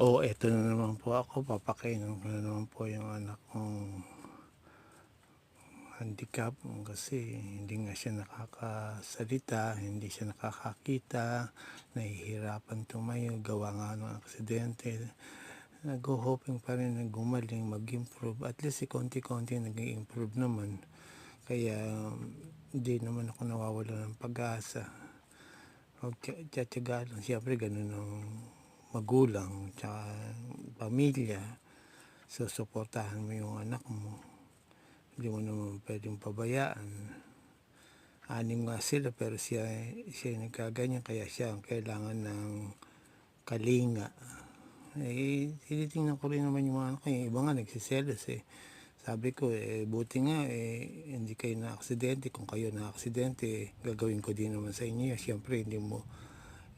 Eto na naman po ako, papakainin ko na naman po yung anak kong handicap kasi hindi nga siya nakakasalita, hindi siya nakakakita, nahihirapan tumayo, gawa nga ng aksidente. Nagho-hoping pa rin na gumaling, mag-improve. At least konti-konti nag-i-improve naman. Kaya hindi naman ako nawawalan ng pag-asa. Magtiyatyaga lang. Siyempre ganun ang magulang tsaka pamilya. Susuportahan mo yung anak mo. Hindi mo naman puwedeng pabayaan. 6 nga sila pero siya yung nagkaganyan kaya siya ang kailangan ng kalinga. Tinitingnan ko rin naman yung mga anak ko, yung iba nga nagseselos, eh. Sabi ko, buti nga, hindi kayo naaksidente. Kung kayo naaksidente, gagawin ko din naman sa inyo. Siyempre hindi mo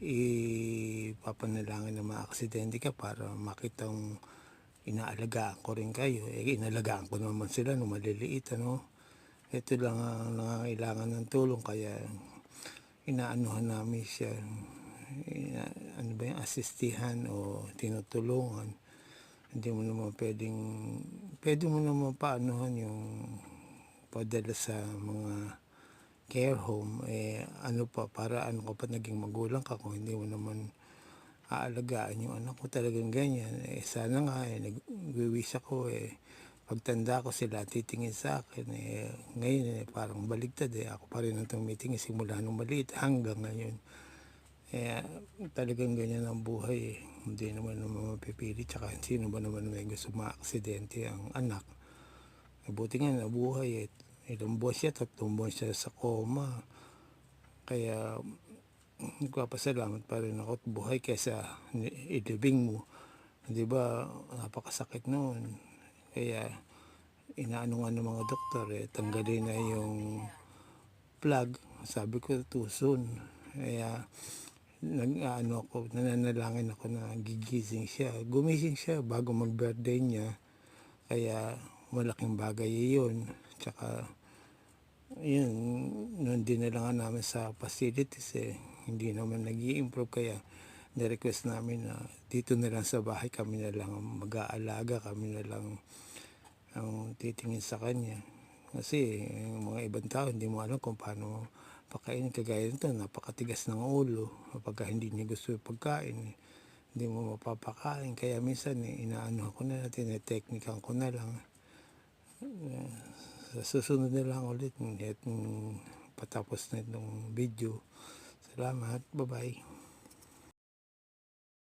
ipapanalangin na maaksidente ka para makitang inaalagaan ko rin kayo. Inalagaan ko naman sila nung maliliit, ano. Ito lang ang nangangailangan ng tulong kaya inaanuhan namin siya, ano ba yung asistihan o tinutulungan. Hindi mo naman pwede mo naman paanuhan yung padala sa mga care home, ano pa, para ano ka pa naging magulang ka kung hindi mo naman aalagaan yung anak ko, talagang ganyan. Sana nga, nagwi-wish ako, pagtanda ko sila titingin sa akin, ngayon, parang baligtad, ako pa rin ang tumitingin simula nung maliit hanggang ngayon. Talagang ganyan ang buhay, hindi naman mapipilit, tsaka sino ba naman may gusto maaksidente ang anak. Buti nga nabuhay, ilang buwan siya, 3 buwan siya sa coma. Kaya nagpapasalamat pa rin ako't buhay kaysa ilibing mo. 'Di ba, napakasakit noon. Kaya inaano nga ng mga doktor, tanggalin na yung plug. Sabi ko too soon. Kaya nag-aano ako, nananalangin ako na gigising siya. Gumising siya bago mag-birthday niya. Kaya malaking bagay iyon. Tsaka yun, noon dinala nga namin sa facilities, hindi naman nag-i-improve kaya ni-request namin na dito na lang sa bahay kami na lang ang mag-aalaga, kami na lang ang titingin sa kanya. Kasi yung mga ibang tao hindi mo alam kung paano pakainin, kagaya nito napakatigas ng ulo kapag hindi niya gusto yung pagkain, hindi mo mapapakain. Kaya minsan inaano ko na lang, tineteknikan ko na lang. Sa susunod na lang ulit, patapos na itong video. Salamat, bye bye.